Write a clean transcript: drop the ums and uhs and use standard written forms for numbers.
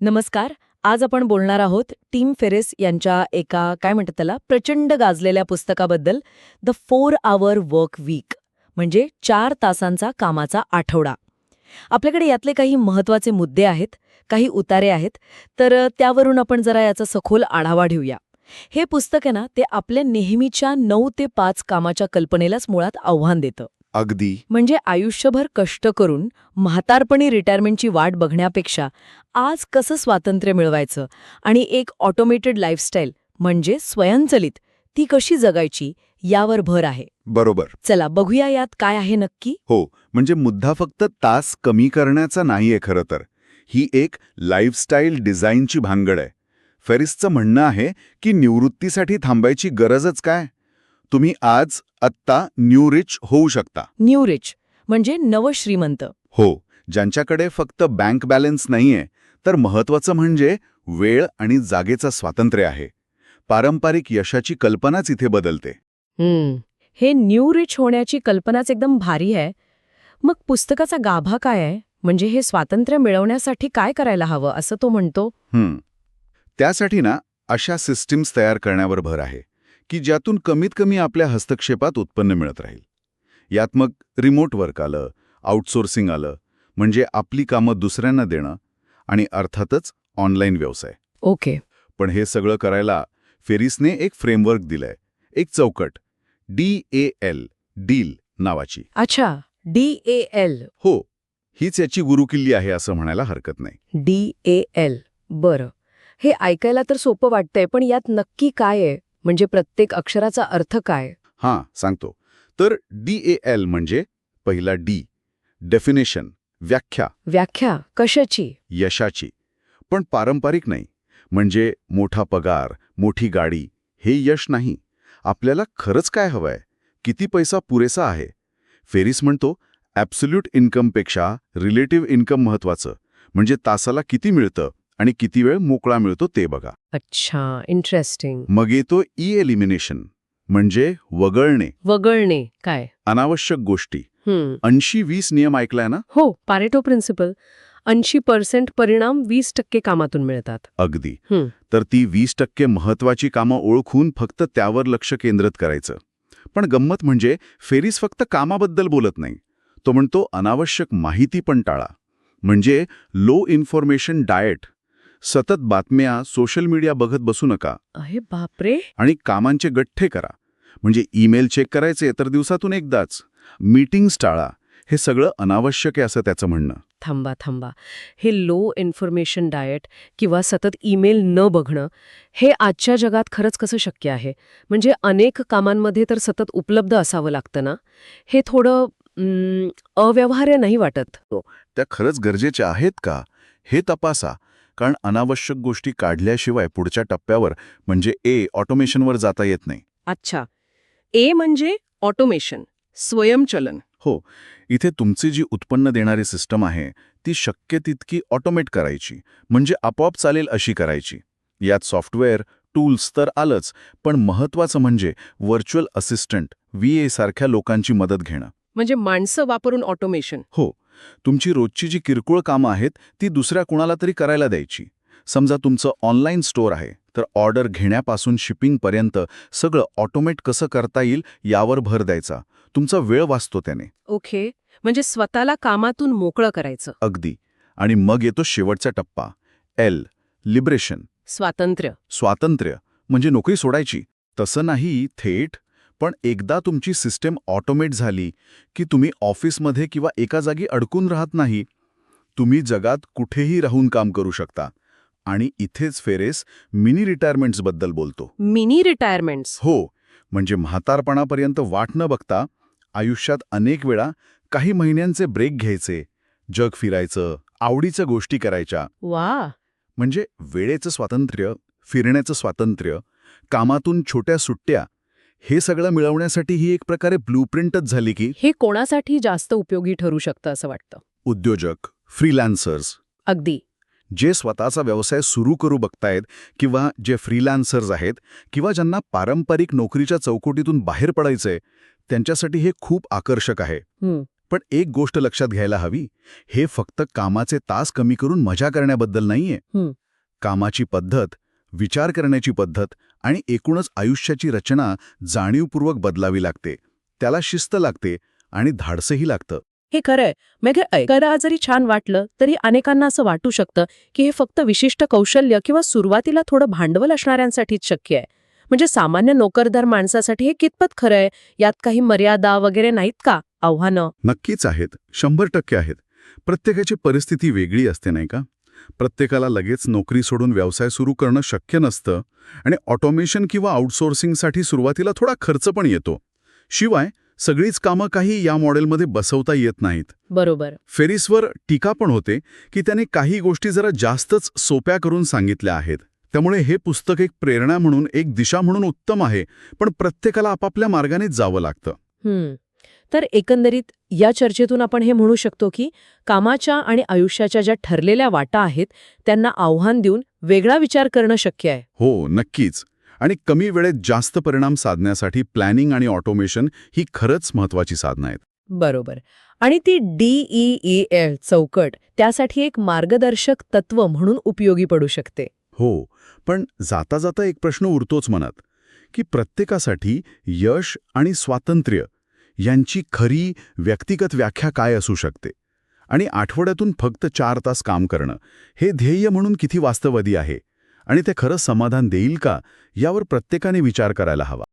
नमस्कार. आज आपण बोलणार आहोत टीम फेरिस यांच्या एका काय म्हणतात त्याला प्रचंड गाजलेल्या पुस्तकाबद्दल, द 4 Hour वर्क वीक, म्हणजे 4 तासांचा कामाचा आठवडा. आपल्याकडे यातले काही महत्वाचे मुद्दे आहेत, काही उतारे आहेत, तर त्यावरून आपण जरा याचा सखोल आढावा घेऊया. हे पुस्तक आहे ना, ते आपल्या नेहमीच्या 9 ते 5 कामाच्या कल्पनेलाच मुळात आव्हान देतं. अगदी. म्हणजे आयुष्यभर कष्ट करून म्हातारपणी रिटायरमेंटची वाट बघण्यापेक्षा आज कसं स्वातंत्र्य मिळवायचं आणि एक ऑटोमेटेड लाईफस्टाईल म्हणजे स्वयंचलित ती कशी जगायची यावर भर आहे. बरोबर. चला बघूया यात काय आहे नक्की. हो, म्हणजे मुद्दा फक्त तास कमी करण्याचा नाहीये खरं तर. ही एक लाईफस्टाईल डिझाईनची भानगड आहे. फेरिसचं म्हणणं आहे की निवृत्तीसाठी थांबायची गरजच काय? तुम्ही आज आत्ता न्यू रिच होऊ शकता. न्यू रिच म्हणजे नवश्रीमंत. हो, ज्यांच्याकडे फक्त बँक बॅलन्स नाहीये, तर महत्वाचं म्हणजे वेळ आणि जागेचं स्वातंत्र्य आहे. पारंपरिक यशाची कल्पनाच इथे बदलते. हे न्यू रिच होण्याची कल्पनाच एकदम भारी आहे. मग पुस्तकाचा गाभा काय आहे? म्हणजे हे स्वातंत्र्य मिळवण्यासाठी काय करायला हवं असं तो म्हणतो. त्यासाठी ना अशा सिस्टीम्स तयार करण्यावर भर आहे की ज्यातून कमीत कमी आपल्या हस्तक्षेपात उत्पन्न मिळत राहील. यात मग रिमोट वर्क आलं, आउटसोर्सिंग आलं, म्हणजे आपली कामं दुसऱ्यांना देणं, आणि अर्थातच ऑनलाईन व्यवसाय. ओके. पण हे सगळं करायला फेरिसने एक फ्रेमवर्क दिलाय, एक चौकट, DAL, डील नावाची. अच्छा, DAL. हो, हीच याची गुरुकिल्ली आहे असं म्हणायला हरकत नाही. DAL. बरं. हे ऐकायला तर सोपं वाटतंय, पण यात नक्की काय आहे? म्हणजे प्रत्येक अक्षराचा अर्थ काय? हां, सांगतो. तर DAL म्हणजे पहिला D, डेफिनेशन, व्याख्या. व्याख्या कशाची? यशाची. पण पारंपरिक नाही. म्हणजे मोठा पगार, मोठी गाडी हे यश नाही. आपल्याला खरंच काय हवंय? किती पैसा पुरेसा आहे? फेरिस म्हणतो ॲब्सोल्यूट इन्कमपेक्षा रिलेटिव्ह इन्कम महत्वाचं. म्हणजे तासाला किती मिळतं आणि किती वेळ मोकळा मिळतो ते बघा. अच्छा, इंटरेस्टिंग. मग येतो एलिमिनेशन, म्हणजे वगळणे. वगळणे काय? अनावश्यक गोष्टी. 80-20 नियम ऐकलाय ना? हो, पारेटो प्रिन्सिपल. 80% परिणाम 20% कामातून मिळतात. अगदी. तर ती 20% महत्वाची कामं ओळखून फक्त त्यावर लक्ष केंद्रित करायचं. पण गंमत म्हणजे फेरिस फक्त कामाबद्दल बोलत नाही. तो म्हणतो अनावश्यक माहिती पण टाळा. म्हणजे लो इन्फॉर्मेशन डाएट. सतत बातम्या, सोशल मीडिया बघत बसू नका. अरे बापरे. आणि कामांचे गठ्ठे करा. म्हणजे ईमेल चेक करायचे तर दिवसातून एकदाच. मीटिंग्स टाळा. हे सगळं अनावश्यक आहे असं त्याचं म्हणणं. थांबा. हे लो इन्फॉर्मेशन डाएट किंवा सतत ईमेल न बघणं, हे आजच्या जगात खरंच कसं शक्य आहे? म्हणजे अनेक कामांमध्ये तर सतत उपलब्ध असावं लागतं ना. हे थोडं अव्यवहार्य नाही वाटत? त्या खरंच गरजेच्या आहेत का? हे तपासा. कारण अनावश्यक गोष्टी काढल्याशिवाय पुढच्या टप्प्यावर म्हणजे ऑटोमेशनवर जाता येत नाही. अच्छा. म्हणजे ऑटोमेशन, स्वयंचलन. हो, इथे तुमची जी उत्पन्न देणारी सिस्टम आहे ती शक्य तितकी ऑटोमेट करायची, म्हणजे आपोआप चालेल अशी करायची. यात सॉफ्टवेअर, टूल्स तर आलंच, पण महत्वाचं म्हणजे व्हर्च्युअल असिस्टंट, VA सारख्या लोकांची मदत घेणं. म्हणजे माणसं वापरून ऑटोमेशन. हो, तुमची रोजची जी किरकोळ कामं आहेत ती दुसऱ्या कुणाला तरी करायला द्यायची. समजा तुमचं ऑनलाईन स्टोअर आहे, तर ऑर्डर घेण्यापासून शिपिंगपर्यंत सगळं ऑटोमेट कसं करता येईल यावर भर द्यायचा. तुमचा वेळ वाचतो त्याने. ओके. म्हणजे स्वतःला कामातून मोकळं करायचं. अगदी. आणि मग येतो शेवटचा टप्पा, L, लिबरेशन. स्वातंत्र्य. स्वातंत्र्य म्हणजे नोकरी सोडायची तसं नाही थेट, पण एकदा तुमची सिस्टम ऑटोमेट झाली की तुम्ही ऑफिसमध्ये किंवा एका जागी अडकून राहत नाही. तुम्ही जगात कुठेही राहून काम करू शकता. आणि इथेच फेरिस मिनी रिटायरमेंट्सबद्दल बोलतो. Mini retirements? हो, म्हणजे म्हातारपणापर्यंत वाट न बघता आयुष्यात अनेक वेळा काही महिन्यांचे ब्रेक घ्यायचे, जग फिरायचं, आवडीच्या गोष्टी करायच्या. वा. म्हणजे वेळेचं स्वातंत्र्य, फिरण्याचं स्वातंत्र्य, कामातून छोट्या सुट्ट्या, हे सगळं मिळवण्यासाठी ही एक प्रकारे ब्लूप्रिंटच झाली की. हे कोणासाठी जास्त उपयोगी ठरू शकतं असं वाटतं? उद्योजक, फ्रीलान्सर्स. अगदी. जे स्वतःचा व्यवसाय सुरू करू बघतायत किंवा जे फ्रीलान्सर्स आहेत किंवा ज्यांना पारंपरिक नोकरीच्या चौकटीतून बाहेर पडायचंय, त्यांच्यासाठी हे खूप आकर्षक आहे. पण एक गोष्ट लक्षात घ्यायला हवी, हे फक्त कामाचे तास कमी करून मजा करण्याबद्दल नाहीये. कामाची पद्धत, विचार करण्याची पद्धत आणि एकूणच आयुष्याची रचना जाणीवपूर्वक बदलावी लागते. त्याला शिस्त लागते आणि धाडसही लागतं. हे खरंय. मग हे ऐकायला जरी छान वाटलं तरी अनेकांना असं वाटू शकतं की हे फक्त विशिष्ट कौशल्य किंवा सुरुवातीला थोडं भांडवल असणाऱ्यांसाठीच शक्य आहे. म्हणजे सामान्य नोकरदार माणसासाठी हे कितपत खरंय? यात काही मर्यादा वगैरे नाहीत का? आव्हानं? नक्कीच आहेत, 100% आहेत. प्रत्येकाची परिस्थिती वेगळी असते नाही का? प्रत्येकाला लगेच नोकरी सोडून व्यवसाय सुरू करणं शक्य नसतं आणि ऑटोमेशन किंवा आउटसोर्सिंगसाठी सुरुवातीला थोडा खर्च पण येतो. शिवाय सगळीच कामं काही या मॉडेलमध्ये बसवता येत नाहीत. बरोबर. फेरिसवर टीका पण होते की त्याने काही गोष्टी जरा जास्तच सोप्या करून सांगितल्या आहेत. त्यामुळे हे पुस्तक एक प्रेरणा म्हणून, एक दिशा म्हणून उत्तम आहे, पण प्रत्येकाला आपापल्या मार्गानेच जावं लागतं. तर एकंदरीत या चर्चेतून आपण हे म्हणू शकतो की कामाच्या आणि आयुष्याच्या ज्या ठरलेल्या वाटा आहेत त्यांना आव्हान देऊन वेगळा विचार करणं शक्य आहे. हो, नक्कीच. आणि कमी वेळेत जास्त परिणाम साधण्यासाठी प्लॅनिंग आणि ऑटोमेशन ही खरंच महत्वाची साधनं आहेत. बरोबर. आणि ती DEEL चौकट त्यासाठी एक मार्गदर्शक तत्व म्हणून उपयोगी पडू शकते. हो, पण जाता जाता एक प्रश्न उरतोच मनात, की प्रत्येकासाठी यश आणि स्वातंत्र्य यांची खरी व्यक्तिगत व्याख्या काय असू शकते? आणि आठवड्यातून फक्त 4 तास काम करणं हे ध्येय म्हणून किती वास्तववादी आहे? आणि ते खरंच समाधान देईल का? यावर प्रत्येकाने विचार करायला हवा.